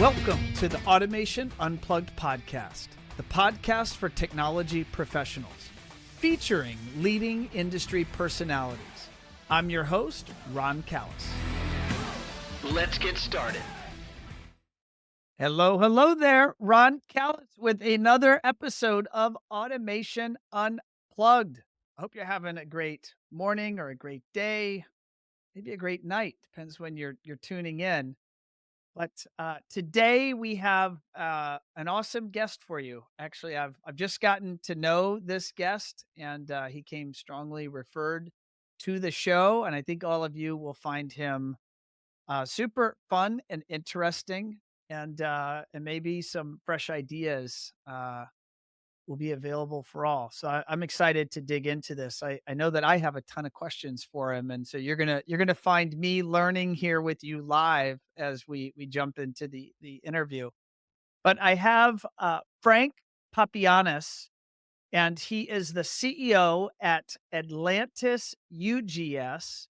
Welcome to the Automation Unplugged podcast, the podcast for technology professionals, featuring leading industry personalities. I'm your host, Ron Callis. Let's get started. Hello there. Ron Callis with another episode of Automation Unplugged. I hope you're having a great morning or a great day, maybe a great night. Depends when you're tuning in. But today we have an awesome guest for you. Actually, I've just gotten to know this guest, and he came strongly referred to the show, and I think all of you will find him super fun and interesting, and maybe some fresh ideas will be available for all. So I'm excited to dig into this. I know that I have a ton of questions for him, and so you're gonna find me learning here with you live as we jump into the interview. But I have Frank Papayianis, and he is the CEO at Atlantis UGS,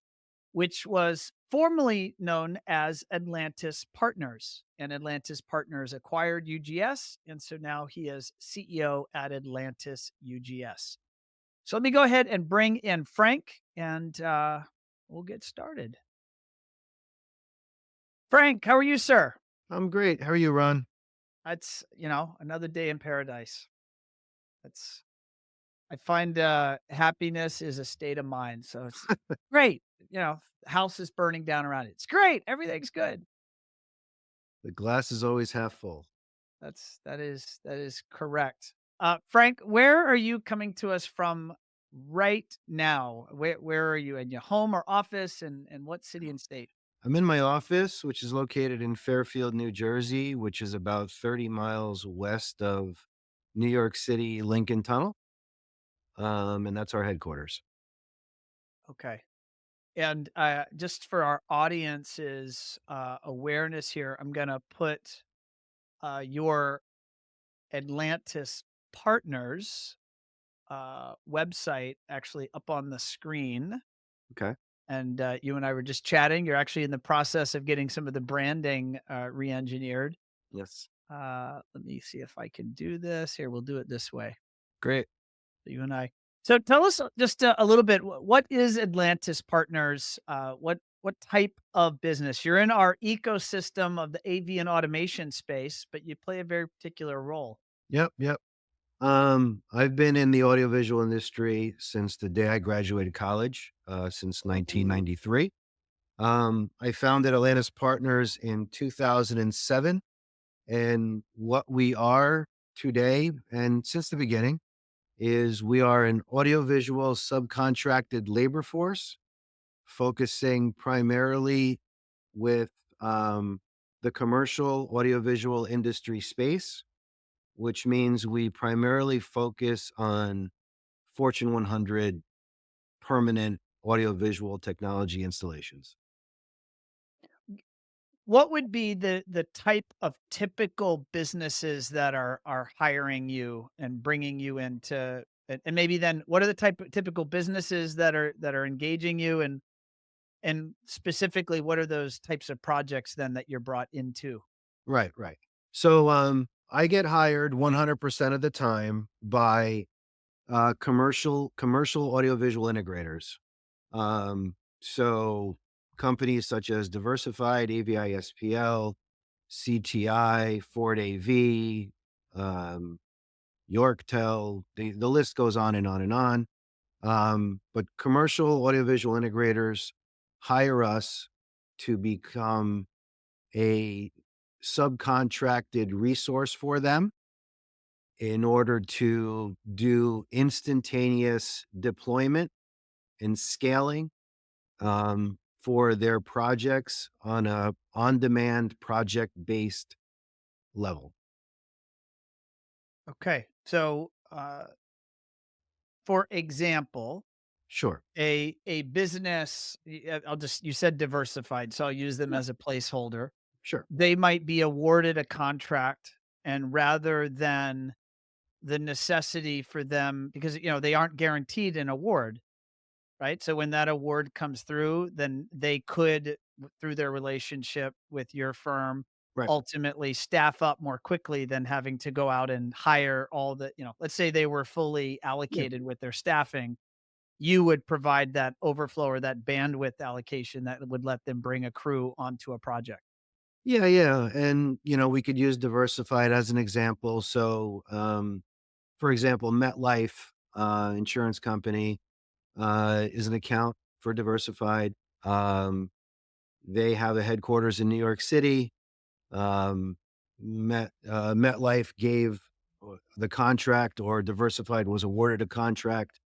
which was formerly known as Atlantis Partners. And Atlantis Partners acquired UGS, and so now he is CEO at Atlantis UGS. So let me go ahead and bring in Frank, and we'll get started. Frank, how are you, sir? I'm great. How are you, Ron? That's, another day in paradise. I find happiness is a state of mind. So it's great. House is burning down around it. It's great. Everything's good. The glass is always half full. That is correct. Frank, where are you coming to us from right now? Where are you, in your home or office, and what city and state? I'm in my office, which is located in Fairfield, New Jersey, which is about 30 miles west of New York City Lincoln Tunnel. And that's our headquarters. Okay. And just for our audience's awareness here, I'm going to put your Atlantis Partners website actually up on the screen. Okay. And you and I were just chatting. You're actually in the process of getting some of the branding re-engineered. Yes. Let me see if I can do this. Here, we'll do it this way. Great. You and I. So tell us just a little bit. What is Atlantis Partners? What type of business? You're in our ecosystem of the AV and automation space, but you play a very particular role. Yep. I've been in the audiovisual industry since the day I graduated college, since 1993. I founded Atlantis Partners in 2007. And what we are today, and since the beginning, is we are an audiovisual subcontracted labor force focusing primarily with the commercial audiovisual industry space, which means we primarily focus on Fortune 100 permanent audiovisual technology installations. What would be the type of typical businesses that are hiring you and bringing you into, and maybe then what are the typical businesses that are engaging you, and specifically what are those types of projects then that you're brought into? Right. So I get hired 100% of the time by commercial audiovisual integrators. So companies such as Diversified, AVI-SPL, CTI, Ford AV, Yorktel, the list goes on and on and on. But commercial audiovisual integrators hire us to become a subcontracted resource for them in order to do instantaneous deployment and scaling for their projects on a on-demand project-based level. Okay. So, for example, Sure. a business, you said Diversified, so I'll use them as a placeholder. Sure. They might be awarded a contract, and rather than the necessity for them, because, they aren't guaranteed an award, right? So when that award comes through, then they could, through their relationship with your firm, Right. ultimately staff up more quickly than having to go out and hire all the let's say they were fully Yeah. allocated with their staffing, you would provide that overflow or that bandwidth allocation that would let them bring a crew onto a project. Yeah, yeah, and, we could use diversified as an example. So, for example, MetLife, insurance company, is an account for diversified. Um, they have a headquarters in New York City. MetLife gave the contract, or Diversified was awarded a contract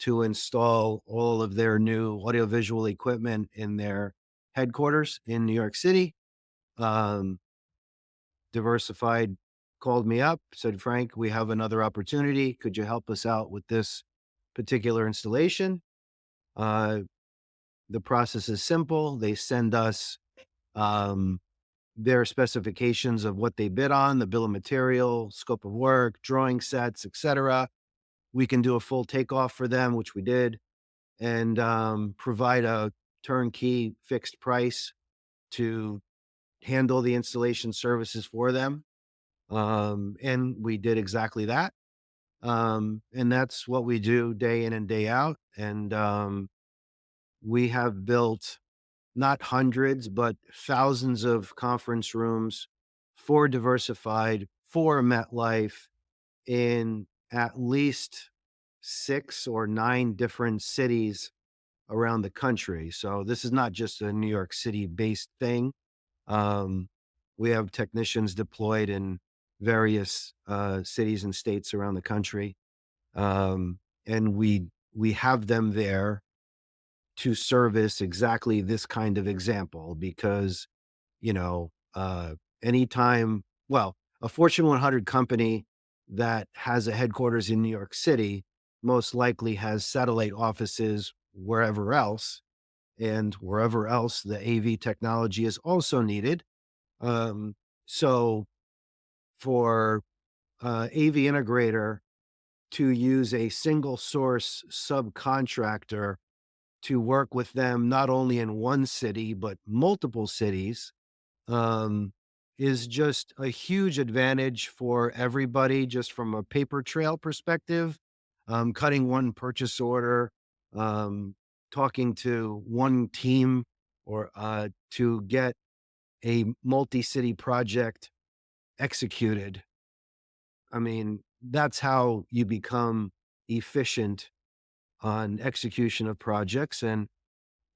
to install all of their new audiovisual equipment in their headquarters in New York City. Um, Diversified called me up, said, "Frank, we have another opportunity. Could you help us out with this particular installation?" Uh, the process is simple. They send us um, their specifications of what they bid on, the bill of material, scope of work, drawing sets, etc. We can do a full takeoff for them, which we did, and provide a turnkey fixed price to handle the installation services for them. And we did exactly that. And that's what we do day in and day out. And we have built not hundreds, but thousands of conference rooms for Diversified, for MetLife in at least 6 or 9 different cities around the country. So this is not just a New York City based thing. Um, we have technicians deployed in various cities and states around the country, and we have them there to service exactly this kind of example because you know, uh, anytime, well, a Fortune 100 company that has a headquarters in New York City most likely has satellite offices wherever else, and wherever else the AV technology is also needed. Um, so for AV integrator to use a single source subcontractor to work with them not only in one city but multiple cities, um, is just a huge advantage for everybody, just from a paper trail perspective. Cutting one purchase order, um, talking to one team, or to get a multi-city project executed. I mean, that's how you become efficient on execution of projects, and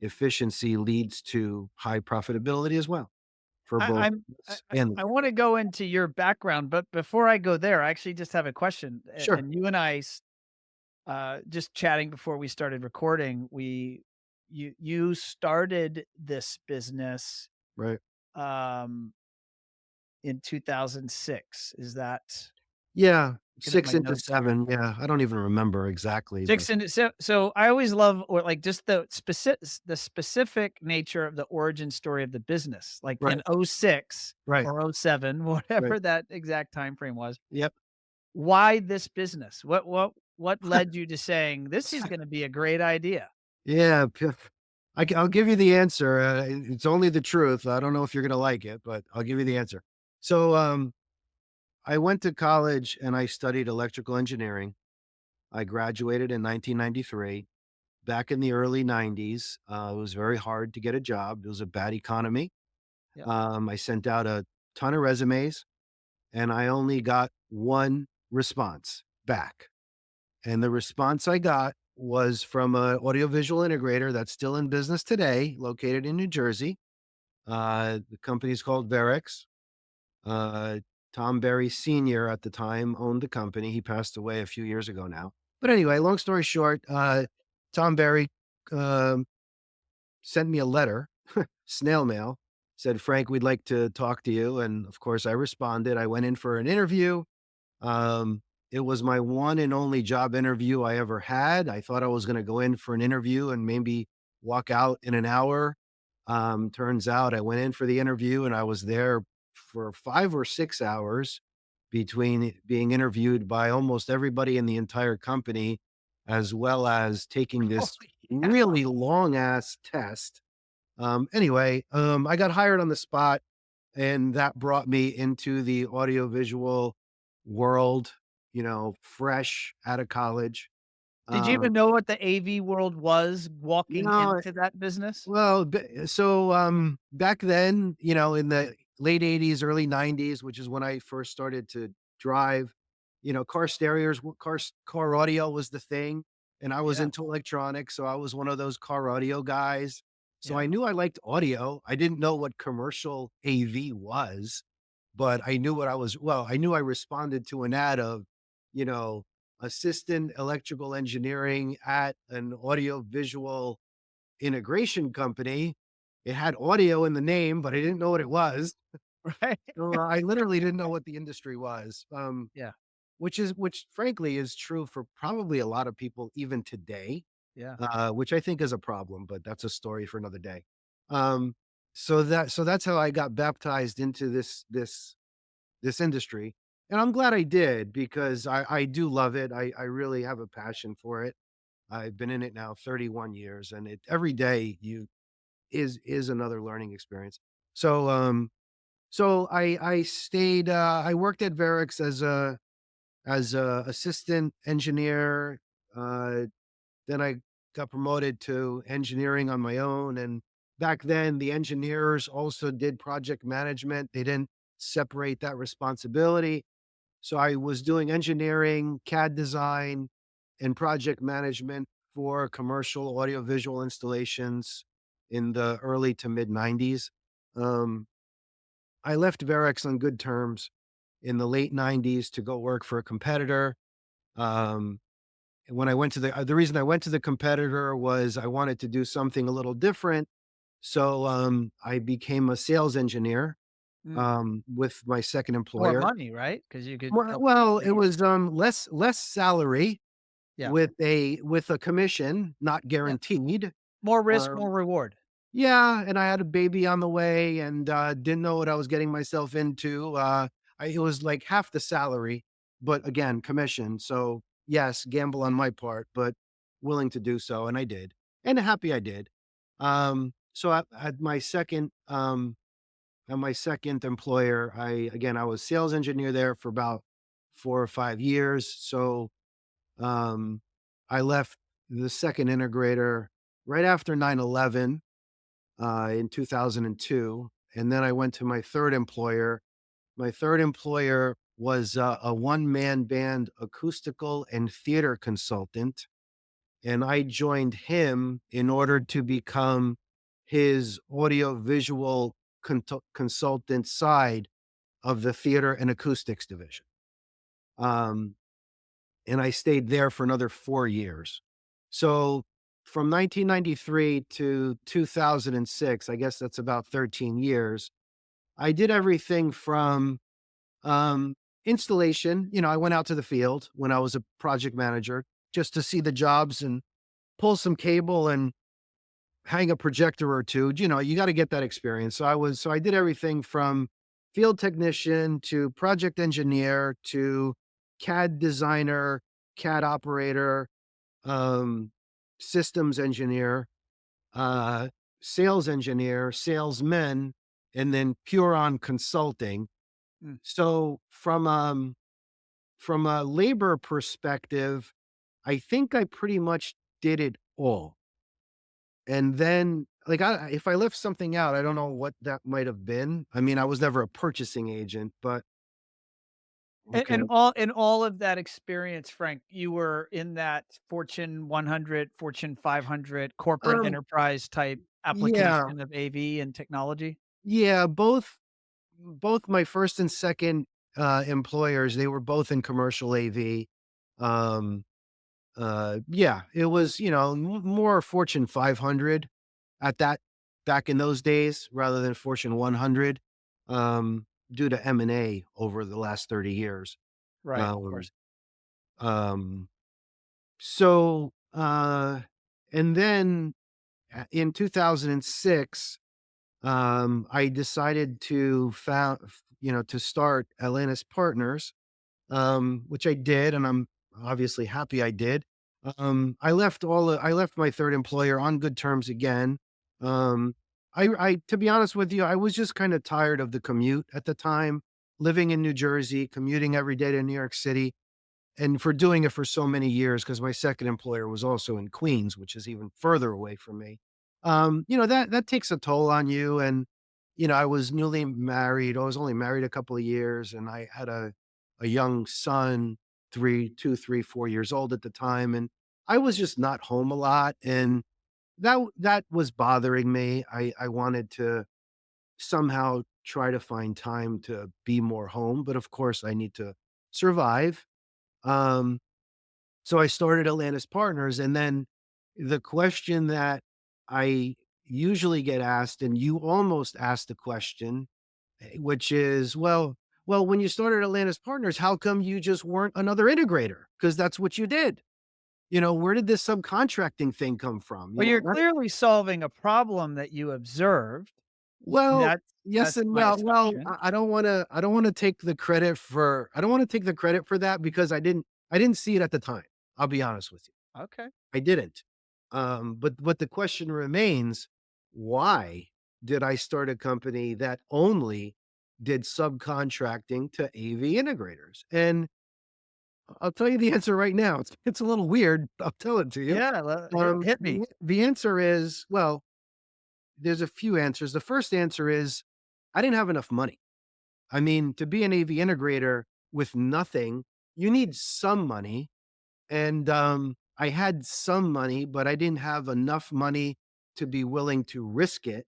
efficiency leads to high profitability as well for I both I'm us and I wanna go into your background, but before I go there, I actually just have a question, sure. and you and I just chatting before we started recording, you started this business, Right. um, in 2006. Is that Yeah, looking at 6 my into notes here? 7, yeah, I don't even remember exactly, but 6 and so I always love or like just the specific nature of the origin story of the business, like right, in '06 right, or '07, right. whatever that exact time frame was. Yep. Why this business? What led you to saying, "This is gonna be a great idea"? Yeah, I'll give you the answer, it's only the truth. I don't know if you're gonna like it, but I'll give you the answer. So, I went to college and I studied electrical engineering. I graduated in 1993. Back in the early '90s, it was very hard to get a job. It was a bad economy. Yep. I sent out a ton of resumes, and I only got one response back. And the response I got was from a audiovisual integrator that's still in business today, located in New Jersey. The company's called Verix. Uh, Tom Berry Sr. at the time owned the company. He passed away a few years ago now. But anyway, long story short, Tom Berry um, sent me a letter, snail mail, said, "Frank, we'd like to talk to you." And of course, I responded. I went in for an interview. It was my one and only job interview I ever had. I thought I was gonna go in for an interview and maybe walk out in an hour. Turns out I went in for the interview and I was there for 5 or 6 hours between being interviewed by almost everybody in the entire company, as well as taking this Holy really long ass test. Anyway, I got hired on the spot, and that brought me into the audiovisual world, fresh out of college. Did you Um, even know what the AV world was walking no, into that business? well, back then, in the late '80s, early '90s, which is when I first started to drive, car stereos, car audio was the thing, and I was Yeah, into electronics, so I was one of those car audio guys. So I yeah, knew I liked audio. I didn't know what commercial AV was, but I knew I knew I responded to an ad of, you know, assistant electrical engineering at an audio visual integration company. It had audio in the name, but I didn't know what it was. right? So I literally didn't know what the industry was. Yeah, Which frankly is true for probably a lot of people even today, yeah. which I think is a problem, but that's a story for another day. Um, so that's how I got baptized into this industry, and I'm glad I did because I do love it. I really have a passion for it. I've been in it now 31 years, and it every day you is another learning experience. So I stayed. I worked at Verix as a assistant engineer. Uh, then I got promoted to engineering on my own. And back then, the engineers also did project management. They didn't separate that responsibility. So I was doing engineering, CAD design, and project management for commercial audiovisual installations in the early to mid 90s. Um, I left Verex on good terms in the late 90s to go work for a competitor. Um, and when I went to the reason I went to the competitor was I wanted to do something a little different. So I became a sales engineer Mm. with my second More employer. money, right? Because you could Well, help well, it make it was less salary yeah, with a commission, not yeah. guaranteed. More risk, more Um, reward. yeah, and I had a baby on the way and didn't know what I was getting myself into. It was like half the salary, but again, commission. So yes, gamble on my part, but willing to do so, and I did, and happy I did. So at my second employer, I was sales engineer there for about 4 or 5 years. So um, I left the second integrator right after 9/11 in 2002. And then I went to my third employer. My third employer was a one man band acoustical and theater consultant. And I joined him in order to become his audio visual consultant side of the theater and acoustics division. Um, and I stayed there for another 4 years. So from 1993 to 2006, I guess that's about 13 years. I did everything from um, installation. I went out to the field when I was a project manager just to see the jobs and pull some cable and hang a projector or two. You got to get that experience. So I did everything from field technician to project engineer to CAD designer, CAD operator, um, systems engineer, uh, sales engineer, salesman, and then pure on consulting. Mm. So from a labor perspective, I think I pretty much did it all. And then, like, if I left something out, I don't know what that might have been. I mean, I was never a purchasing agent, but And okay. all of that experience, Frank, you were in that Fortune 100, Fortune 500 corporate Um, enterprise type yeah, application of AV and technology? yeah, both my first and second employers, they were both in commercial AV. Um, yeah, it was, more Fortune 500 at that back in those days rather than Fortune 100, due to M&A over the last 30 years. Right, of Um, course. um, so, and then in 2006, I decided to start Atlantis Partners, which I did, and I'm obviously happy I did. I left my third employer on good terms again. Um, to be honest with you, I was just kind of tired of the commute at the time, living in New Jersey, commuting every day to New York City, and for doing it for so many years, because my second employer was also in Queens, which is even further away from me. That takes a toll on you. And, I was newly married. I was only married a couple of years, and I had a young son, 4 years old at the time. And I was just not home a lot. And that was bothering me. I wanted to somehow try to find time to be more home, but of course I need to survive. Um, so I started Atlantis Partners, and then the question that I usually get asked, and you almost asked the question, which is, well, when you started Atlantis Partners, how come you just weren't another integrator? Because that's what you did. Where did this subcontracting thing come from? Well, you're clearly solving a problem that you observed. Well, yes That's and my no. Well, assumption. I don't wanna take the credit for that because I didn't see it at the time. I'll be honest with you. Okay. I didn't. But the question remains, why did I start a company that only did subcontracting to AV integrators? And I'll tell you the answer right now. It's a little weird. I'll tell it to you. Yeah, hit me. The answer is, well, there's a few answers. The first answer is I didn't have enough money. I mean, to be an AV integrator with nothing, you need some money. And I had some money, but I didn't have enough money to be willing to risk it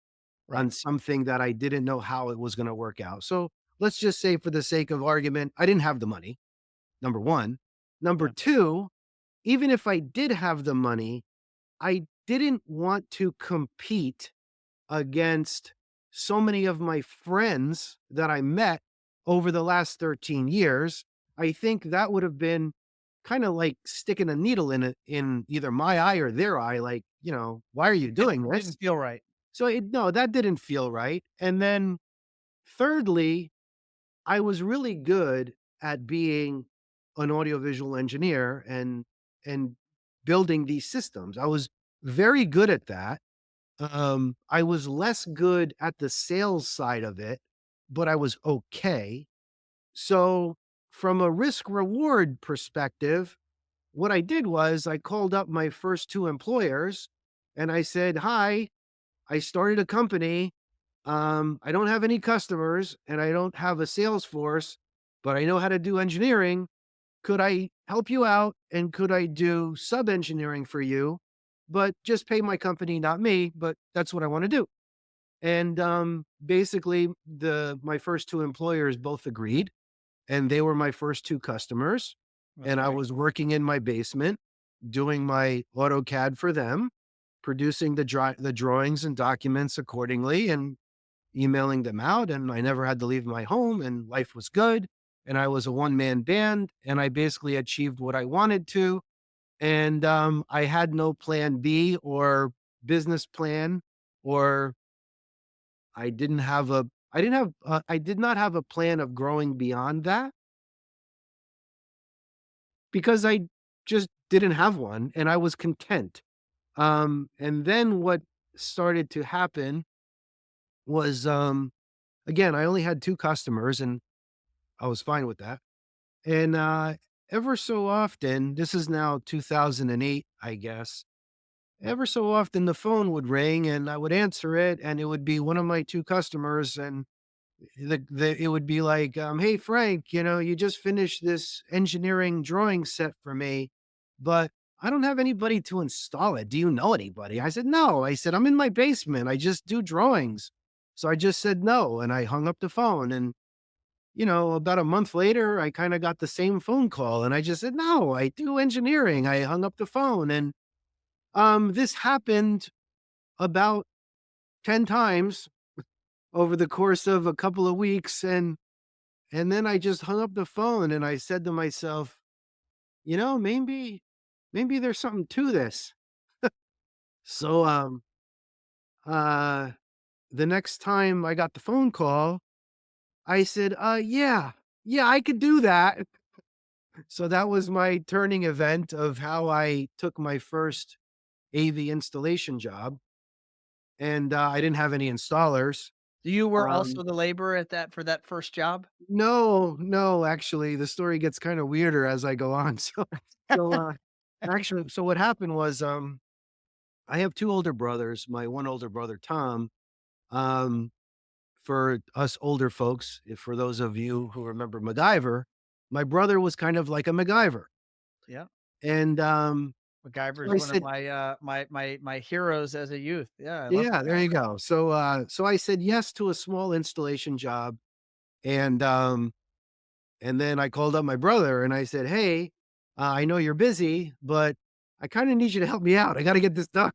Right. on something that I didn't know how it was going to work out. So let's just say, for the sake of argument, I didn't have the money. Number one. Number Yeah. two, even if I did have the money, I didn't want to compete against so many of my friends that I met over the last 13 years. I think that would have been kind of like sticking a needle in either my eye or their eye, like, why are you doing Didn't this? feel right. So no, that didn't feel right. And then thirdly, I was really good at being an audiovisual engineer and building these systems. I was very good at that. I was less good at the sales side of it, but I was okay. So, from a risk reward perspective, what I did was I called up my first two employers and I said, "Hi, I started a company. I don't have any customers and I don't have a sales force, but I know how to do engineering. Could I help you out? And could I do sub engineering for you? But just pay my company, not me. But that's what I want to do." And basically, my first two employers both agreed, and they were my first two customers. That's And I great. was working in my basement, doing my AutoCAD for them, producing the drawings and documents accordingly, and emailing them out. And I never had to leave my home, and life was good. And I was a one man band, and I basically achieved what I wanted to. And I had no plan B or business plan, or I did not have a plan of growing beyond that because I just didn't have one and I was content. And then what started to happen was, again, I only had two customers and I was fine with that. And ever so often, this is now 2008, I guess, ever so often the phone would ring and I would answer it and it would be one of my two customers. And it would be like, "Hey, Frank, you just finished this engineering drawing set for me, but I don't have anybody to install it. Do you know anybody?" I said, "No." I said, "I'm in my basement. I just do drawings." So I just said no, and I hung up the phone. And about a month later, I kind of got the same phone call, and I just said, "No, I do engineering." I hung up the phone, and this happened about 10 times over the course of a couple of weeks, and then I just hung up the phone and I said to myself, maybe there's something to this. So uh the next time I got the phone call, I said, yeah, yeah, I could do that. So that was my turning event of how I took my first AV installation job. and I didn't have any installers. You were also Um, the laborer at that for that first job? no, no, actually, the story gets kind of weirder as I go on. So, actually, so what happened was, I have two older brothers. My one older brother, Tom. Um, for us older folks, if for those of you who remember MacGyver, my brother was kind of like a MacGyver, Yeah. and MacGyver so is I one of said, my, my heroes as a youth. Yeah, I love "Yeah, there you MacGyver. go." So I said yes to a small installation job, and and then I called up my brother and I said, "Hey, I know you're busy, but I kind of need you to help me out. I got to get this done."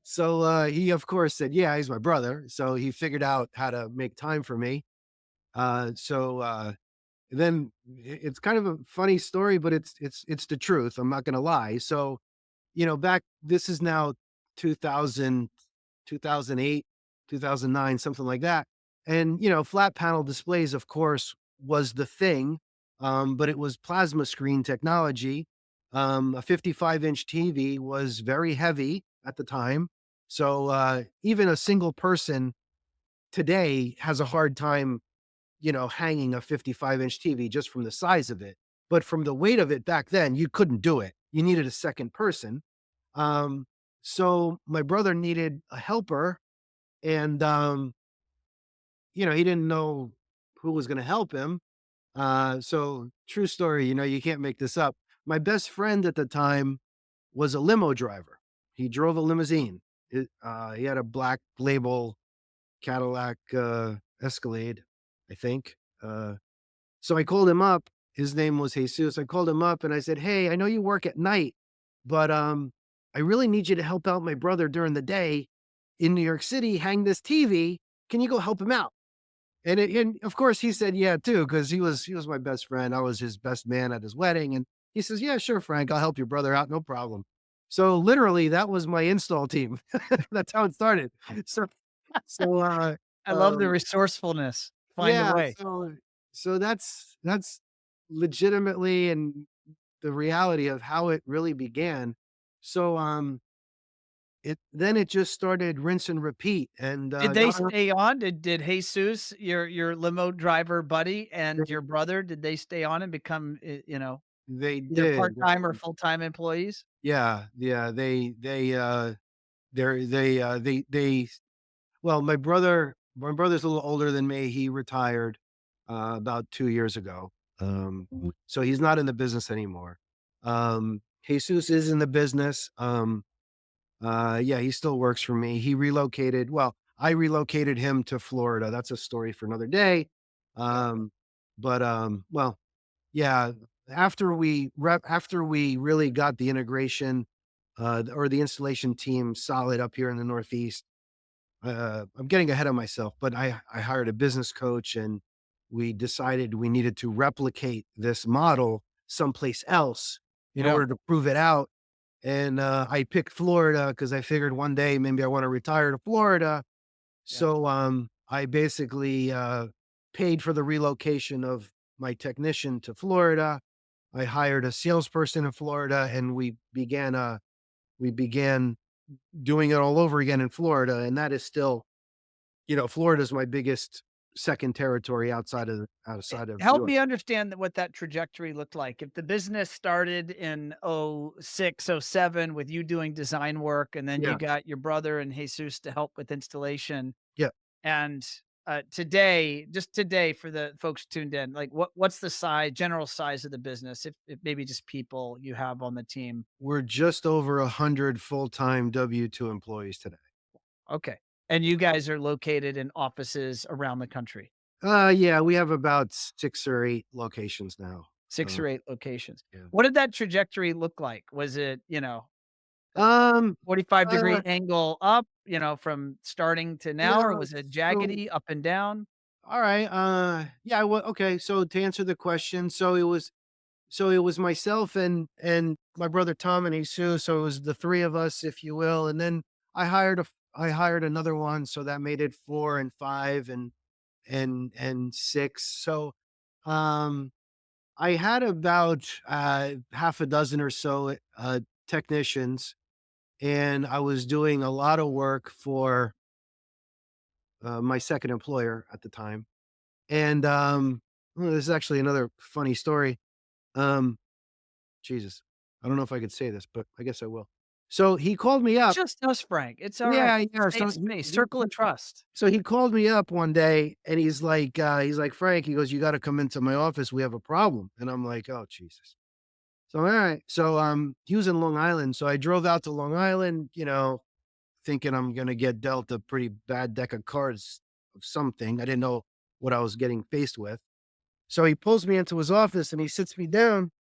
So he, of course, said, "Yeah, he's my brother." So he figured out how to make time for me. So then it's kind of a funny story, but it's the truth. I'm not going to lie. So back this is now 2000, 2008, 2009, something like that. And flat panel displays, of course, was the thing, but it was plasma screen technology. A 55-inch TV was very heavy at the time, so even a single person today has a hard time, hanging a 55-inch TV just from the size of it. But from the weight of it back then, you couldn't do it. You needed a second person. Um, so my brother needed a helper, and he didn't know who was going to help him. So true story, you can't make this up. My best friend at the time was a limo driver. He drove a limousine. He had a black label Cadillac Escalade, I think. So I called him up. His name was Jesus. I called him up and I said, "Hey, I know you work at night, but I really need you to help out my brother during the day in New York City, hang this TV. Can you go help him out?" And of course he said yeah too, because he was my best friend. I was his best man at his wedding. And he says, "Yeah, sure, Frank, I'll help your brother out, no problem." So literally that was my install team. That's how it started. So so I love the um resourcefulness. Find a yeah, way. so that's legitimately and the reality of how it really began. So it just started rinse and repeat, and Did they God, stay on? Did Jesus, your limo driver buddy, and they your brother, did they stay on and become, they either did. part-time or full-time employees? Yeah, yeah, they well, my brother's a little older than me. He retired about 2 years ago. So he's not in the business anymore. Jesus is in the business. Yeah, he still works for me. He relocated. Well, I relocated him to Florida. That's a story for another day. Yeah. Um, but well, yeah, after we really got the integration or the installation team solid up here in the Northeast, I'm getting ahead of myself, but I hired a business coach and we decided we needed to replicate this model someplace else in Yeah. order to prove it out. And I picked Florida because I figured one day maybe I want to retire to Florida. Yeah. So I basically paid for the relocation of my technician to Florida. I hired a salesperson in Florida, and we began doing it all over again in Florida. And that is still, Florida is my biggest second territory outside of New Help York. me understand what that trajectory looked like. If the business started in '06, '07 with you doing design work, and then you Yeah, got your brother and Jesus to help with installation, yeah. and, today, just today for the folks tuned in, like, what's the general size of the business, if maybe just people you have on the team? We're just over 100 full-time W-2 employees today. Okay. And you guys are located in offices around the country, Yeah, we have about 6 or 8 locations now. 6 Uh, or 8 locations. yeah. What did that trajectory look like? Was it, a Um, 45-degree uh, angle up, from starting to now, or yeah, was it so jaggedy up and down? all right, yeah, well, okay, so to answer the question, so it was myself and my brother Tom and Jesus, so it was the 3 of us, if you will, and then I hired another one, so that made it 4 and 5 and 6. So, um, I had about, half a dozen or so, technicians. and I was doing a lot of work for my second employer at the time. And well, this is actually another funny story. Um, Jesus, I don't know if I could say this, but I guess I will. So he called me It's up. just us, Frank. It's all right. Yeah, yeah. Safe space, circle of trust. So he called me up one day and he's like, Frank, he goes, you got to come into my office. We have a problem. And I'm like, oh, Jesus. So, all right. So, he was in Long Island. So I drove out to Long Island, thinking I'm going to get dealt a pretty bad deck of cards of something. I didn't know what I was getting faced with. So he pulls me into his office and he sits me down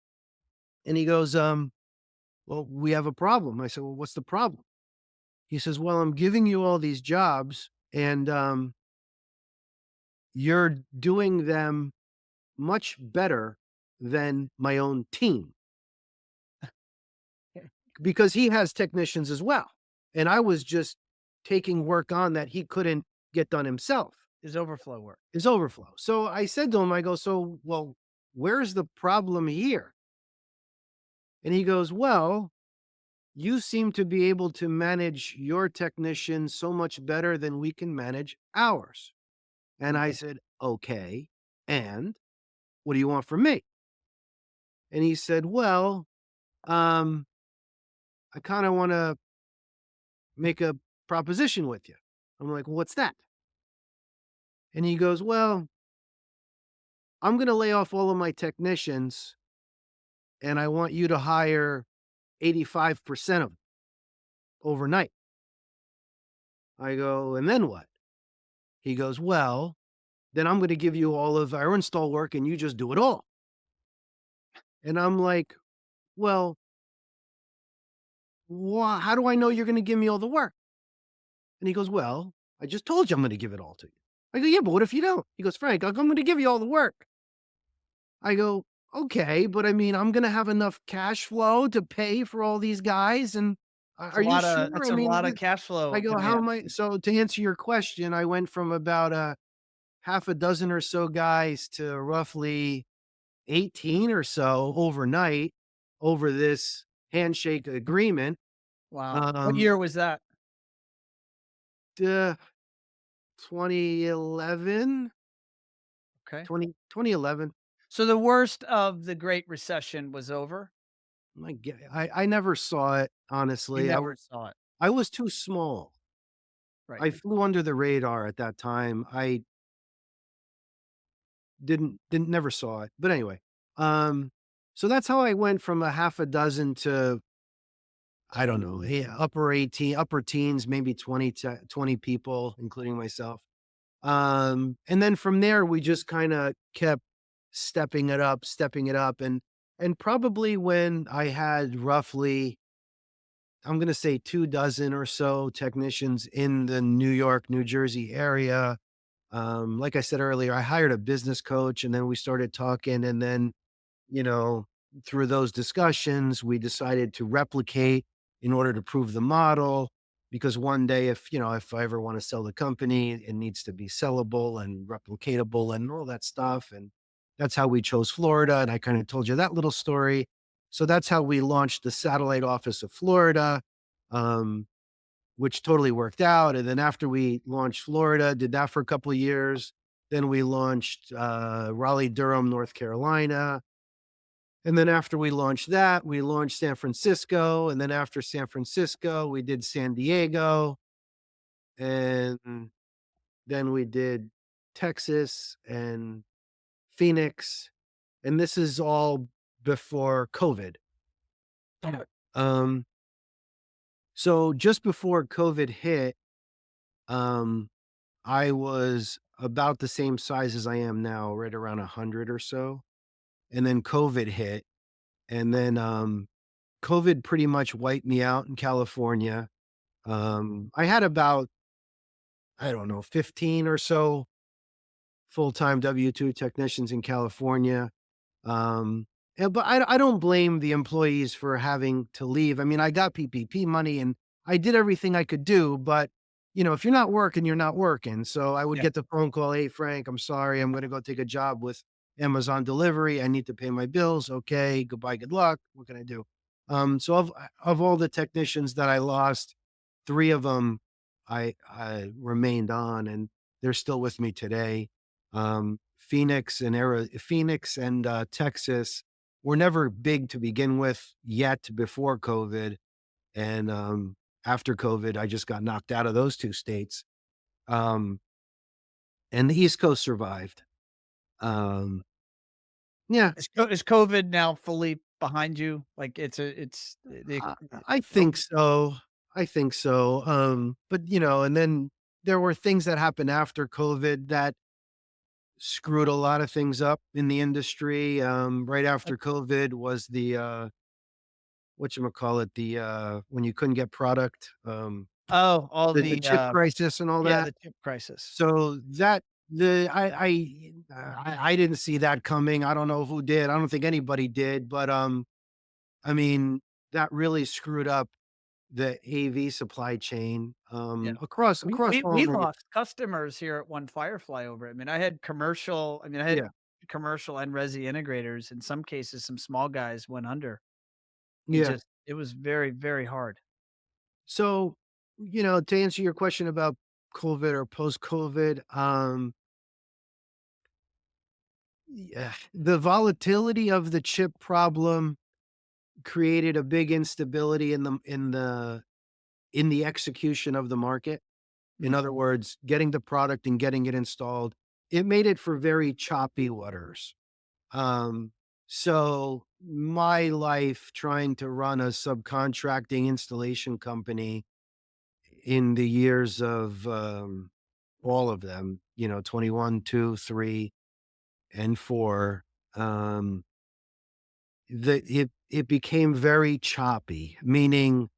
and he goes, well, we have a problem. I said, well, what's the problem? He says, well, I'm giving you all these jobs and, you're doing them much better than my own team because he has technicians as well. And I was just taking work on that he couldn't get done himself, Is overflow work. his overflow. So I said to him, I go, so, well, where's the problem here? And he goes, well, you seem to be able to manage your technicians so much better than we can manage ours. And I said, okay. And what do you want from me? And he said, well, um, I kind of want to make a proposition with you. I'm like, well, what's that? And he goes, well, I'm going to lay off all of my technicians and I want you to hire 85% of them overnight. I go, and then what? He goes, well, then I'm going to give you all of our install work and you just do it all. And I'm like, well, how do I know you're going to give me all the work? And he goes, well, I just told you I'm going to give it all to you. I go, yeah, but what if you don't? He goes, Frank, I'm going to give you all the work. I go, okay, but I mean, I'm going to have enough cash flow to pay for all these guys. And It's a are you lot sure? of that's I a mean, lot of cash I flow go, how am demands. I? So to answer your question, I went from about a half a dozen or so guys to roughly 18 or so overnight over this handshake agreement. Wow. What Um, year was that? uh, 2011, Okay. 2011. So the worst of the Great Recession was over? I never saw it, You honestly. never saw it. I was too small. Right. I flew under the radar at that time. I didn't never saw it. But anyway, um, so that's how I went from a half a dozen to, I don't know, upper 18, upper teens, maybe 20 to 20 people, including myself. And then from there, we just kind of kept stepping it up. And probably when I had roughly, I'm going to say 2 dozen or so technicians in the New York, New Jersey area. Like I said earlier, I hired a business coach and then we started talking. And then, you know, through those discussions, we decided to replicate in order to prove the model. Because one day, if I ever want to sell the company, it needs to be sellable and replicatable and all that stuff. And that's how we chose Florida. And I kind of told you that little story. So that's how we launched the satellite office of Florida. Um, which totally worked out. And then after we launched Florida, did that for a couple of years. Then we launched Raleigh, Durham, North Carolina. And then after we launched that, we launched San Francisco. And then after San Francisco, we did San Diego. And then we did Texas and Phoenix. And this is all before COVID. Yeah. Um, so just before COVID hit, um, I was about the same size as I am now, right around 100 or so, and then COVID hit, and then, COVID pretty much wiped me out in California. I had about, I don't know, 15 or so full-time W-2 technicians in California. Um, but I don't blame the employees for having to leave. I mean, I got PPP money and I did everything I could do, but if you're not working, you're not working. So I would Yeah. get the phone call, "Hey, Frank, I'm sorry. I'm going to go take a job with Amazon delivery. I need to pay my bills." Okay. Goodbye. Good luck. What can I do? So of all the technicians that I lost, 3 of them I remained on, and they're still with me today. Phoenix and, Texas were never big to begin with yet before COVID, and, after COVID, I just got knocked out of those 2 states. Um, and the East Coast survived. Um, yeah, Is COVID now fully behind you? Like, it's the I e I oh, think so. I think so. But and then there were things that happened after COVID that screwed a lot of things up in the industry. Right after like COVID was the whatchamacallit, the when you couldn't get product, oh, all the the, chip crisis and all yeah, that. the chip crisis. So that the I didn't see that coming. I don't know who did. I don't think anybody did, but I mean, that really screwed up the AV supply chain, Yeah. across all We the lost customers here at One Firefly over it. I mean, I had yeah, commercial and resi integrators. In some cases, some small guys went under. yeah. It was very, very hard. So, to answer your question about COVID or post-COVID, yeah, the volatility of the chip problem created a big instability in the execution of the market. In Mm, other words, getting the product and getting it installed, it made it for very choppy waters. Um, so my life trying to run a subcontracting installation company in the years of, all of them, 21, 2, 3, and 4, um, it became very choppy, meaning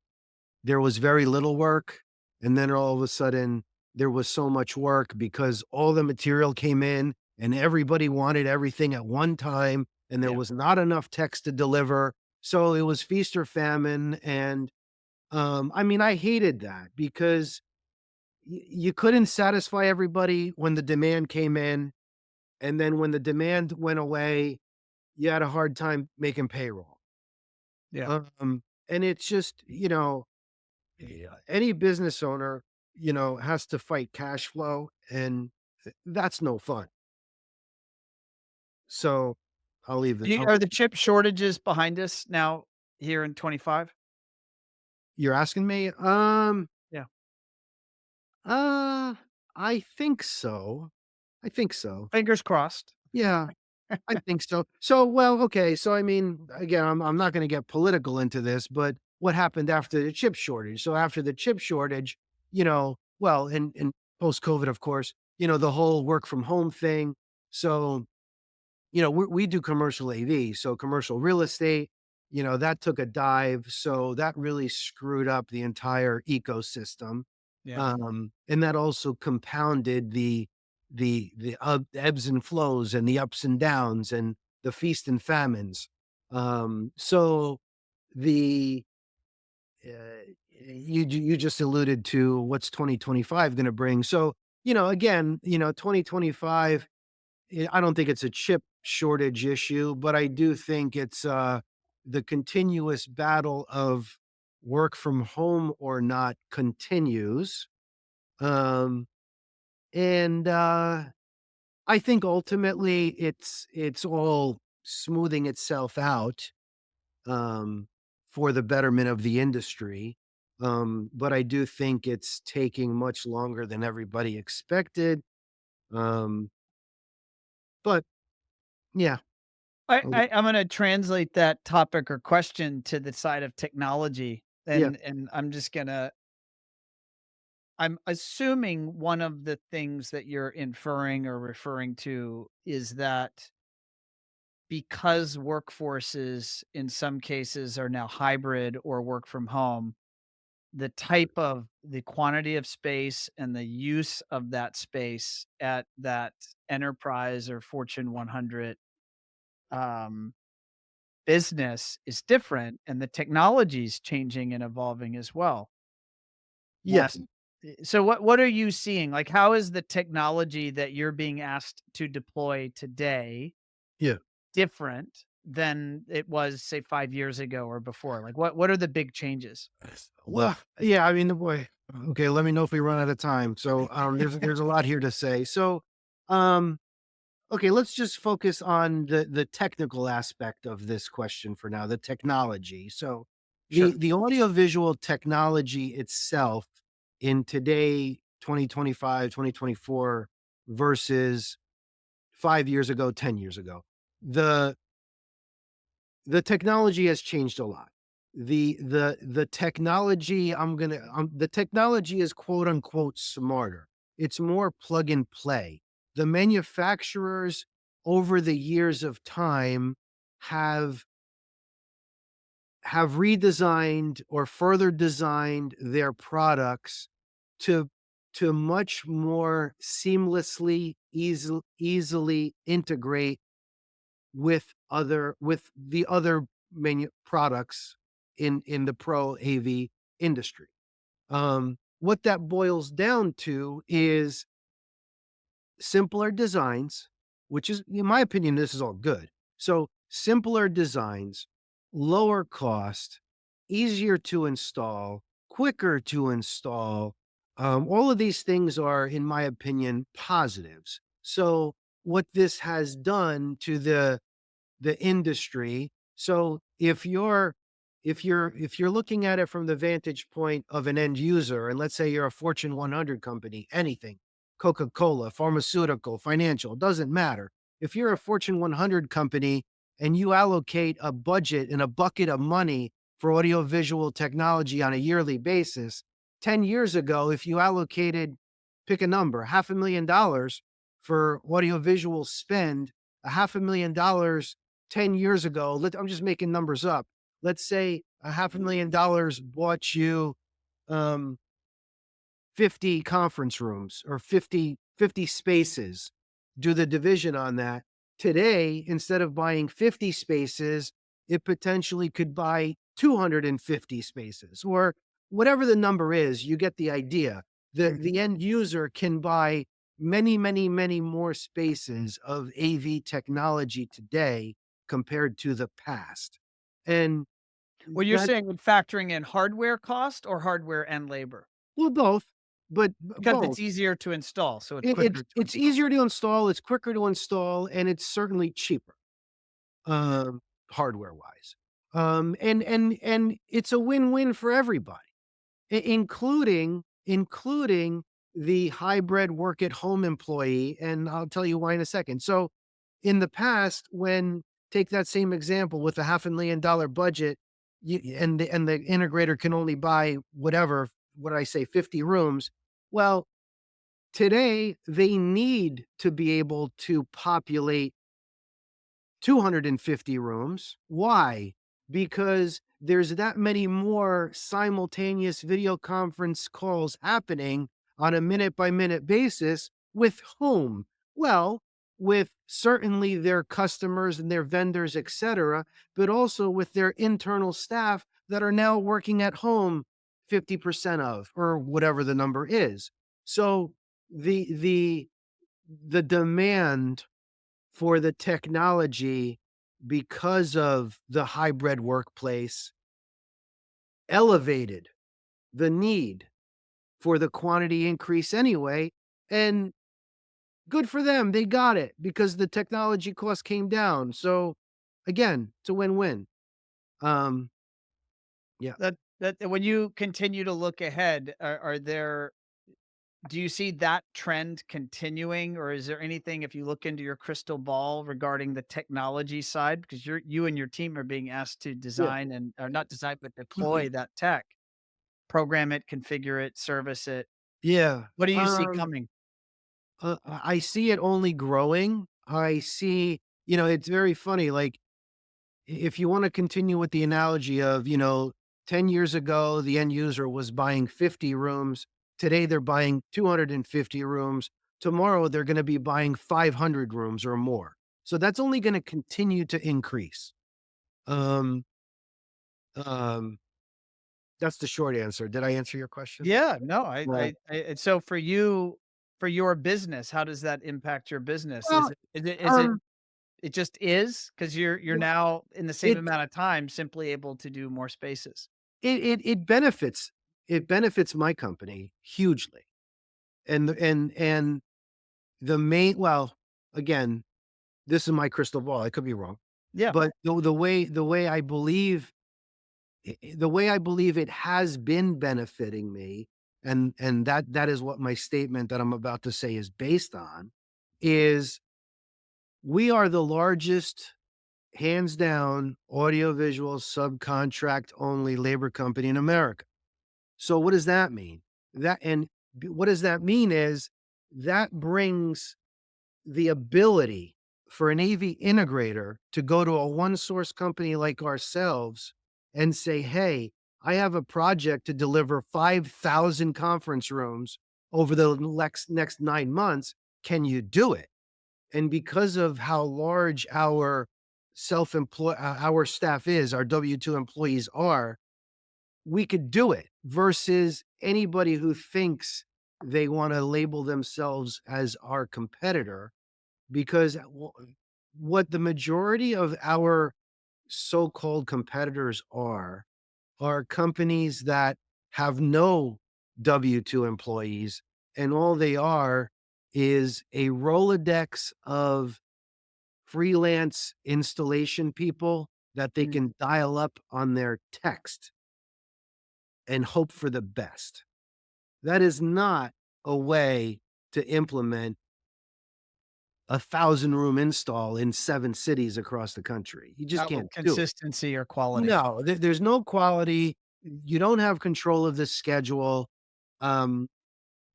there was very little work, and then all of a sudden, there was so much work because all the material came in and everybody wanted everything at one time, and there yeah, was not enough techs to deliver, so it was feast or famine, and, I mean, I hated that because you couldn't satisfy everybody when the demand came in, and then when the demand went away, you had a hard time making payroll. yeah. And it's just, yeah, any business owner, has to fight cash flow, and that's no fun. So I'll leave it. Are the chip shortages behind us now here in 25? You're asking me? Yeah. Uh, I think so. I think so. Fingers crossed. Yeah, I think so. So, well, okay. So, I mean, again, I'm not going to get political into this, but what happened after the chip shortage? So, after the chip shortage, well, and post COVID, of course, the whole work from home thing. So, we do commercial AV, so commercial real estate, that took a dive. So that really screwed up the entire ecosystem. Yeah. And that also compounded the ebbs and flows and the ups and downs and the feast and famines. So the you just alluded to what's 2025 going to bring. So, again, 2025, I don't think it's a chip shortage issue, but I do think it's, the continuous battle of work from home or not continues. Um, and, I think ultimately it's all smoothing itself out, um, for the betterment of the industry. But I do think it's taking much longer than everybody expected. Um, but yeah. I'm gonna translate that topic or question to the side of technology, Yeah, and I'm assuming one of the things that you're inferring or referring to is that because workforces in some cases are now hybrid or work from home, the quantity of space and the use of that space at that enterprise or Fortune 100 um, business is different, and the technology is changing and evolving as well. yes. So what are you seeing? Like, how is the technology that you're being asked to deploy today Yeah. different than it was, say, 5 years ago or before? Like, what are the big changes? Well, yeah, I mean, the boy. Okay, let me know if we run out of time. So, there's a lot here to say. So, um, okay, let's just focus on the technical aspect of this question for now, the technology. So, Sure. the audiovisual technology itself in today, 2025, 2024, versus 5 years ago, 10 years ago, the the technology has changed a lot. The technology the technology is quote unquote smarter. It's more plug and play. The manufacturers over the years of time have have redesigned or further designed their products to much more seamlessly easily integrate with the other products in the pro AV industry. What that boils down to is simpler designs, which is, in my opinion, this is all good. So simpler designs, lower cost, easier to install, quicker to install. All of these things are, in my opinion, positives. So what this has done to the industry. So if you're looking at it from the vantage point of an end user, and let's say you're a Fortune 100 company, anything, Coca-Cola, pharmaceutical, financial, doesn't matter. If you're a Fortune 100 company and you allocate a budget and a bucket of money for audiovisual technology on a yearly basis, 10 years ago, if you allocated, pick a number, $500,000 for audiovisual spend, a $500,000 10 years ago, I'm just making numbers up. Let's say a $500,000 bought you um, 50 conference rooms or fifty spaces. Do the division on that. Today, instead of buying 50 spaces, it potentially could buy 250 spaces or whatever the number is. You get the idea. The Mhm. end user can buy many, many, many more spaces of AV technology today compared to the past. And Well, you're that, saying with factoring in hardware cost or hardware and labor? well, both, but Because both. it's easier to install, so it's It's quicker to it's install. easier to install, it's quicker to install, and it's certainly cheaper, hardware-wise. And it's a win-win for everybody, including the hybrid work at home employee, and I'll tell you why in a second. So, in the past, when take that same example with a $500,000 budget, and the integrator can only buy whatever, what did I say, 50 rooms. Well, today, they need to be able to populate 250 rooms. Why? Because there's that many more simultaneous video conference calls happening on a minute by minute basis with whom? Well, with certainly their customers and their vendors, etc., but also with their internal staff that are now working at home 50% of or whatever the number is. So the the the demand for the technology because of the hybrid workplace elevated the need for the quantity increase anyway. And good for them. They got it because the technology cost came down. So again, it's a win-win. Um, yeah. That when you continue to look ahead, are there do you see that trend continuing, or is there anything if you look into your crystal ball regarding the technology side? Because you and your team are being asked to Yeah. design and or not design, but Mhm. deploy that tech, program it, configure it, service it. Yeah. What do you see coming? I see it only growing. I see, it's very funny. Like, if you want to continue with the analogy of, 10 years ago, the end user was buying 50 rooms. Today, they're buying 250 rooms. Tomorrow, they're going to be buying 500 rooms or more. So that's only going to continue to increase. Um, um, that's the short answer. Did I answer your question? Yeah, no, Right. and so for you, for your business, how does that impact your business? Well, Is it um, It just is because you're Well, now in the same it amount of time simply able to do more spaces. it benefits my company hugely. And the main well, again, this is my crystal ball, I could be wrong, Yeah. but the way I believe the way I believe it has been benefiting me, and that is what my statement that I'm about to say is based on, is we are the largest, hands down, audiovisual subcontract only labor company in America. So what does that mean? What does that mean is that brings the ability for an AV integrator to go to a one source company like ourselves and say, "Hey, I have a project to deliver 5,000 conference rooms over the next 9 months. Can you do it?" And because of how large our our staff is, our W-2 employees are, we could do it versus anybody who thinks they want to label themselves as our competitor because what the majority of our so-called competitors are companies that have no W-2 employees, and all they are is a Rolodex of freelance installation people that they Mm. can dial up on their text and hope for the best. That is not a way to implement a 1,000-room install in 7 cities across the country. You just Not with can't do it. consistency or quality. No, there's no quality. You don't have control of the schedule. Um,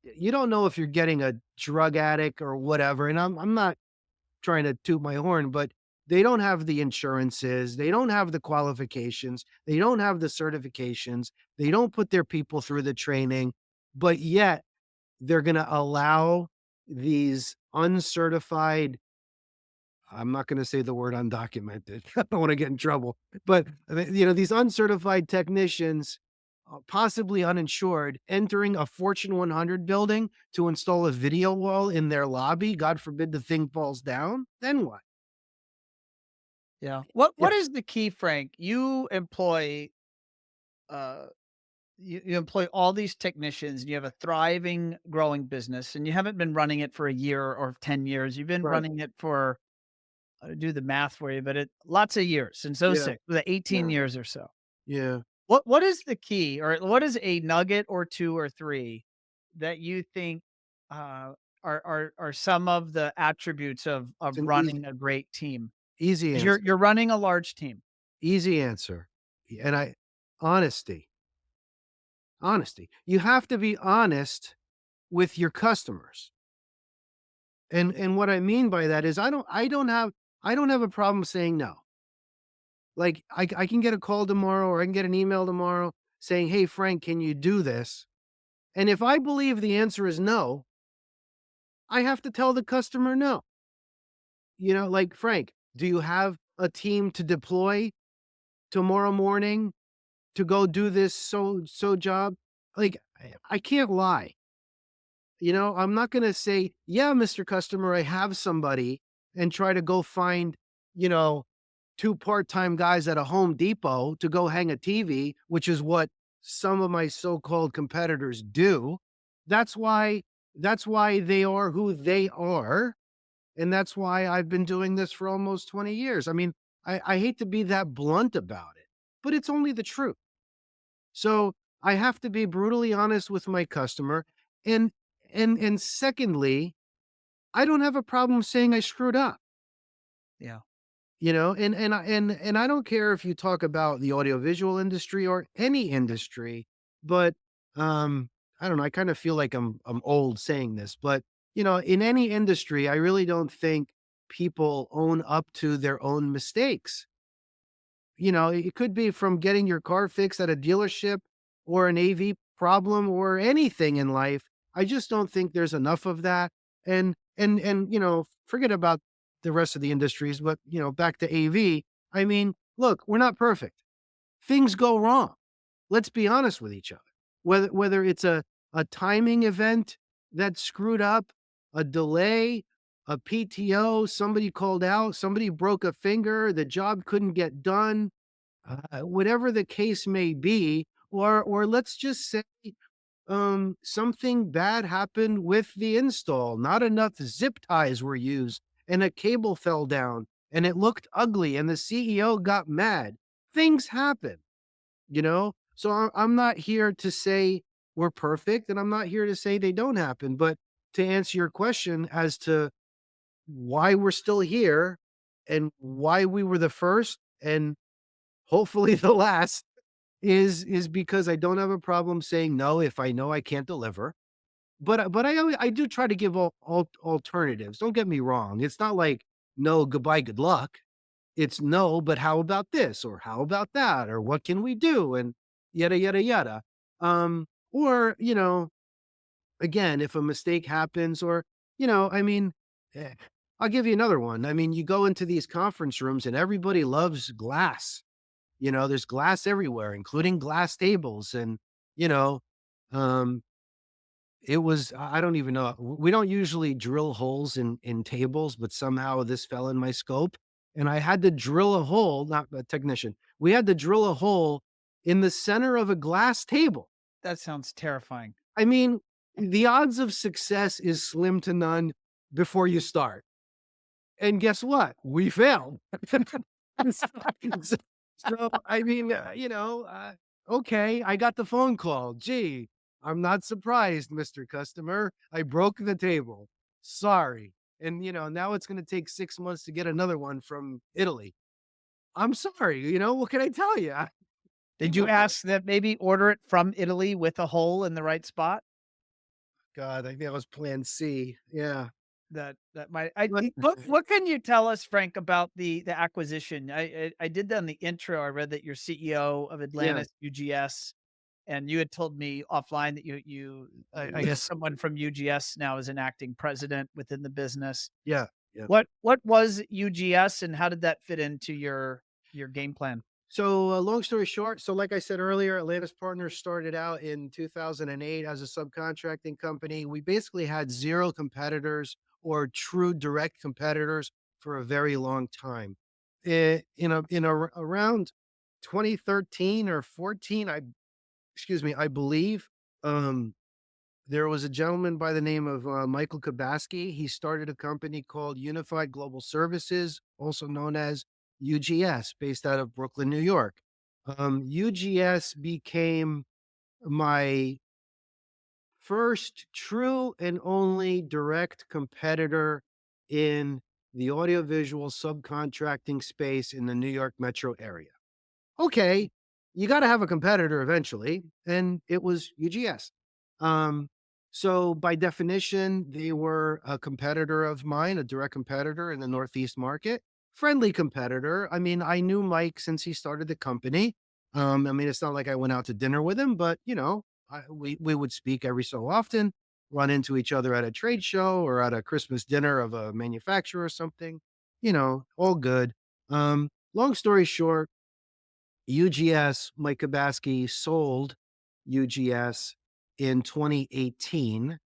you don't know if you're getting a drug addict or whatever, and I'm not trying to toot my horn, but they don't have the insurances, they don't have the qualifications, they don't have the certifications, they don't put their people through the training, but yet they're gonna allow these uncertified, I'm not gonna say the word undocumented. I don't wanna get in trouble, but, these uncertified technicians, possibly uninsured, entering a Fortune 100 building to install a video wall in their lobby. God forbid the thing falls down, then what? Yeah. What Yeah, is the key, Frank? Uh you employ all these technicians and you have a thriving, growing business, and you haven't been running it for a year or 10 years. You've been right. running it for do the math for you, but it lots of years since oh Yeah, 06, the 18 yeah, years or so. yeah. What is the key or what is a nugget or 2 or 3 that you think, uh, are some of the attributes It's of an running a great team? easy 'Cause answer, you're running a large team. easy answer. And honesty, honesty. You have to be honest with your customers. And what I mean by that is I don't have a problem saying no. Like, I can get a call tomorrow or I can get an email tomorrow saying, "Hey, Frank, can you do this?" And if I believe the answer is no, I have to tell the customer no. Like, "Frank, do you have a team to deploy tomorrow morning to go do this so job?" Like, I can't lie. I'm not gonna say, "Yeah, Mr. Customer, I have somebody," and try to go find, you know, 2 part-time guys at a Home Depot to go hang a TV, which is what some of my so-called competitors do. That's why that's why they are who they are, and that's why I've been doing this for almost 20 years. I mean, I hate to be that blunt about it, but it's only the truth. So, I have to be brutally honest with my customer, and and secondly, I don't have a problem saying I screwed up. Yeah. And I don't care if you talk about the audiovisual industry or any industry, but I don't know, I kind of feel like I'm old saying this, but in any industry, I really don't think people own up to their own mistakes. It could be from getting your car fixed at a dealership or an AV problem or anything in life. I just don't think there's enough of that. And forget about the rest of the industries, but back to AV. I mean, look, we're not perfect. Things go wrong. Let's be honest with each other. Whether it's a timing event that screwed up, a delay, a PTO, somebody called out, somebody broke a finger, the job couldn't get done, whatever the case may be, or let's just say something bad happened with the install. Not enough zip ties were used and a cable fell down and it looked ugly and the CEO got mad. Things happen, you know? So I'm not here to say we're perfect and I'm not here to say they don't happen, but to answer your question as to why we're still here and why we were the first and hopefully the last is because I don't have a problem saying no if I know I can't deliver. But I do try to give alternatives. Don't get me wrong. It's not like no, goodbye, good luck. It's no, but how about this or how about that or what can we do and yada yada yada. Or again, if a mistake happens, or I mean, eh, I'll give you another one. I mean, you go into these conference rooms and everybody loves glass. There's glass everywhere, including glass tables, and you know, um, it was I don't even know. We don't usually drill holes in tables, but somehow this fell in my scope, and I had to drill a hole. Not a technician. We had to drill a hole in the center of a glass table. That sounds terrifying. I mean, the odds of success is slim to none before you start. And guess what? We failed. So I mean, okay, I got the phone call. Gee, I'm not surprised, Mr. Customer. I broke the table. Sorry. And, now it's going to take 6 months to get another one from Italy. I'm sorry. What can I tell you? Did you ask that maybe order it from Italy with a hole in the right spot? God, I think that was plan C. Yeah. That might I But what can you tell us, Frank, about the acquisition? I did that in the intro. I read that you're CEO of yeah. Atlantis UGS, and you had told me offline that I guess someone from UGS now is an acting president within the business. Yeah. Yeah. What was UGS and how did that fit into your game plan? So, long story short, so like I said earlier, Atlantis Partners started out in 2008 as a subcontracting company. We basically had zero competitors or true direct competitors for a very long time. Around 2013 or 14, I believe, um, there was a gentleman by the name of Michael Kabaski. He started a company called Unified Global Services, also known as UGS, based out of Brooklyn, New York. UGS became my first true and only direct competitor in the audiovisual subcontracting space in the New York metro area. Okay, you got to have a competitor eventually, and it was UGS. Um, so by definition, they were a competitor of mine, a direct competitor in the Northeast market, friendly competitor. I mean, I knew Mike since he started the company. I mean, it's not like I went out to dinner with him, but we would speak every so often, run into each other at a trade show or at a Christmas dinner of a manufacturer or something. All good. Long story short, UGS, Mike Kabaski sold UGS in 2018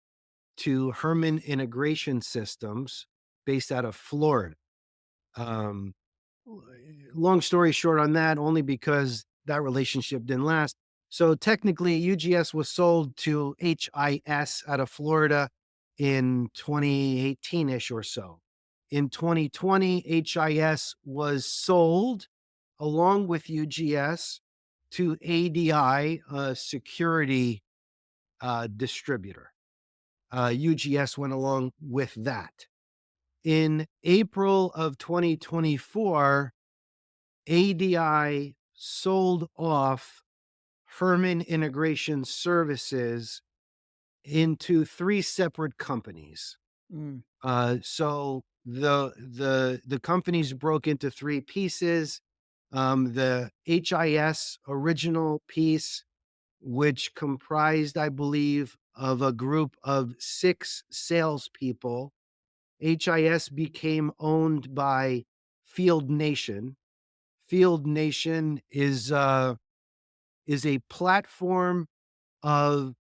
to Herman Integration Systems based out of Florida. Um, Long story short on that, only because that relationship didn't last. So technically, UGS was sold to HIS out of Florida in 2018 ish or so. In 2020, HIS was sold along with UGS to ADI, a security distributor. UGS went along with that. In April of 2024, ADI sold off Herman Integration Services into three separate companies. Mm, So the companies broke into three pieces. The HIS original piece, which comprised, I believe, of a group of six salespeople. HIS became owned by Field Nation. Field Nation is a platform of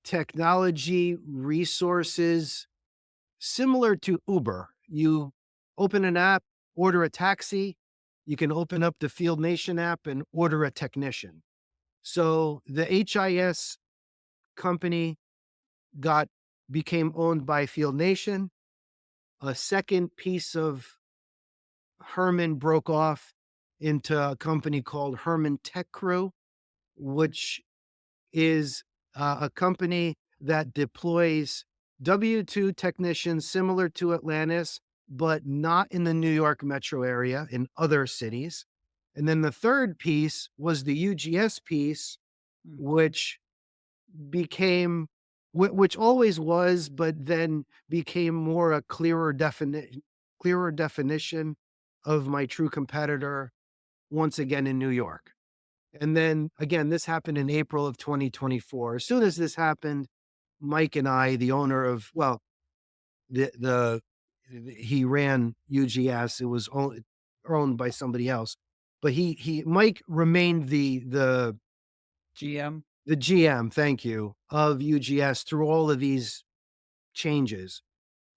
technology resources similar to Uber. You open an app, order a taxi. You can open up the Field Nation app and order a technician. So the HIS company got became owned by Field Nation. A second piece of Herman broke off into a company called Herman Tech Crew, which is a company that deploys W-2 technicians similar to Atlantis, but not in the New York metro area, in other cities. And then the third piece was the UGS piece, Mm. which became which always was, but then became more a clearer definition of my true competitor once again in New York. And then again, this happened in April of 2024. As soon as this happened, Mike and I, the owner of, well, the he ran UGS. It was owned by somebody else, but Mike remained GM. the GM, thank you, of UGS through all of these changes.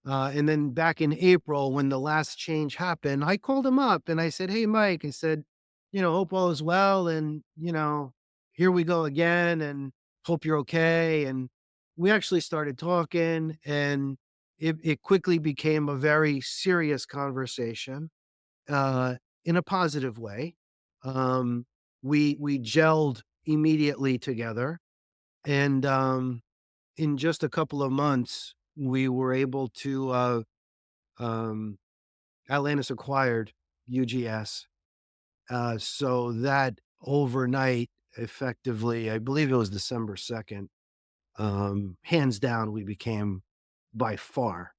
And then back in April, when the last change happened, I called him up and I said, "Hey, Mike," I said, "hope all is well. And, here we go again. And hope you're okay." And we actually started talking, and it quickly became a very serious conversation uh, in a positive way. Um, we gelled immediately together. And in just a couple of months, we were able to um, Atlantis acquired UGS. So that overnight, effectively, I believe it was December 2nd, hands down, we became by far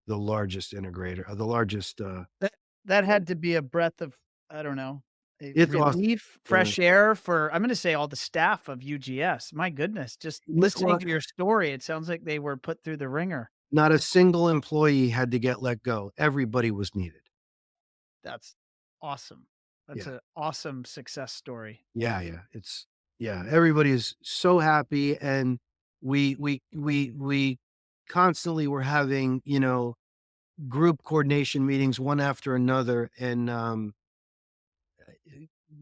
the largest integrator, the largest. That that had to be a breath of, I don't know, a It's awesome. relief, Yeah. fresh air for, I'm gonna say, all the staff of UGS. My goodness, just listening Well, to your story, it sounds like they were put through the ringer. not a single employee had to get let go. Everybody was needed. That's awesome. That's Yeah. an awesome success story. Yeah, yeah. Yeah, everybody is so happy, and we constantly were having, group coordination meetings one after another, and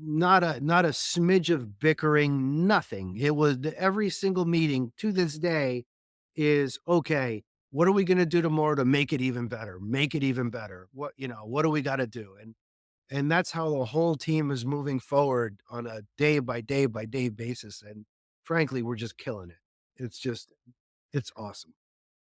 not a smidge of bickering, nothing. It was every single meeting to this day is okay. What are we going to do tomorrow to make it even better? Make it even better. What do we got to do? And that's how the whole team is moving forward on a day by day by day basis. And frankly, we're just killing it. It's awesome.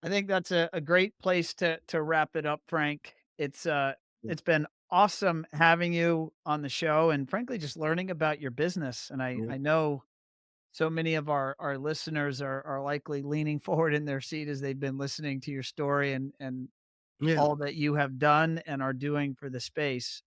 I think that's a great place to wrap it up, Frank. Yeah. It's been awesome having you on the show and frankly just learning about your business. And Yeah. I know so many of our listeners are likely leaning forward in their seat as they've been listening to your story and Yeah. all that you have done and are doing for the space.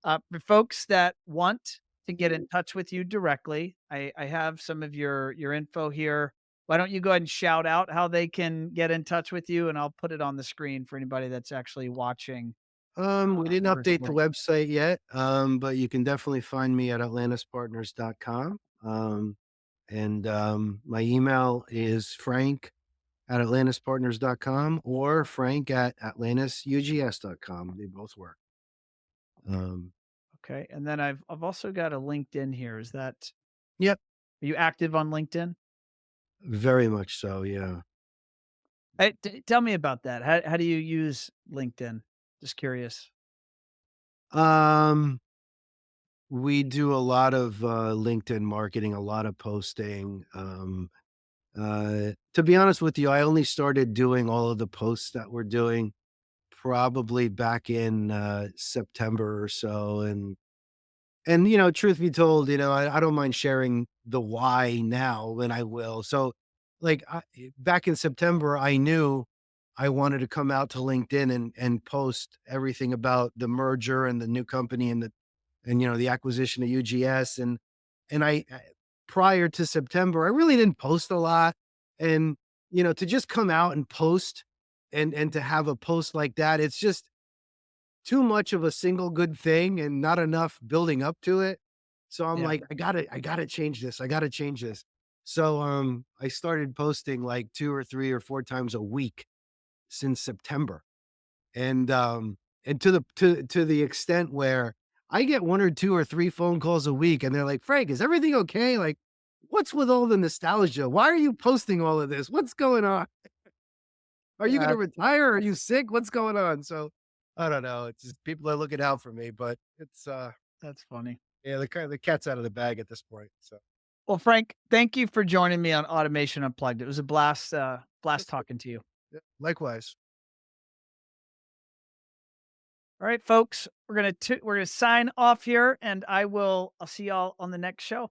For folks that want to get in touch with you directly, I have some of your info here. Why don't you go ahead and shout out how they can get in touch with you, and I'll put it on the screen for anybody that's actually watching We didn't the update the recording. website yet, but you can definitely find me at atlantispartners.com. And my email is frank at atlantispartners.com or frank at atlantis.ugs.com. They both work. Um, Okay, and then I've also got a LinkedIn here. yep, Are you active on LinkedIn? very much so. Yeah. Tell me about that. How do you use LinkedIn? Just curious. Um, we do a lot of LinkedIn marketing, a lot of posting. To be honest with you, I only started doing all of the posts that we're doing probably back in September or so. And truth be told, I don't mind sharing the why now, and I will. So, like back in September, I knew I wanted to come out to LinkedIn and post everything about the merger and the new company and the acquisition of UGS. And prior to September, I really didn't post a lot. And to just come out and post and to have a post like that, it's just too much of a single good thing and not enough building up to it. So I'm Yeah. like, I gotta change this. I gotta change this. So I started posting like 2 or 3 or 4 times a week. since September. And to the extent where I get 1 or 2 or 3 phone calls a week, and they're like, "Frank, is everything okay? Like, what's with all the nostalgia? Why are you posting all of this? What's going on? Are you gonna Uh, retire? Are you sick? What's going on?" So, I don't know, it's just people are looking out for me, but that's funny. yeah, the cat's out of the bag at this point, so. Well, Frank, thank you for joining me on Automation Unplugged. It was a blast talking to you. Yeah, likewise. All right, folks, we're gonna sign off here, and I'll see y'all on the next show.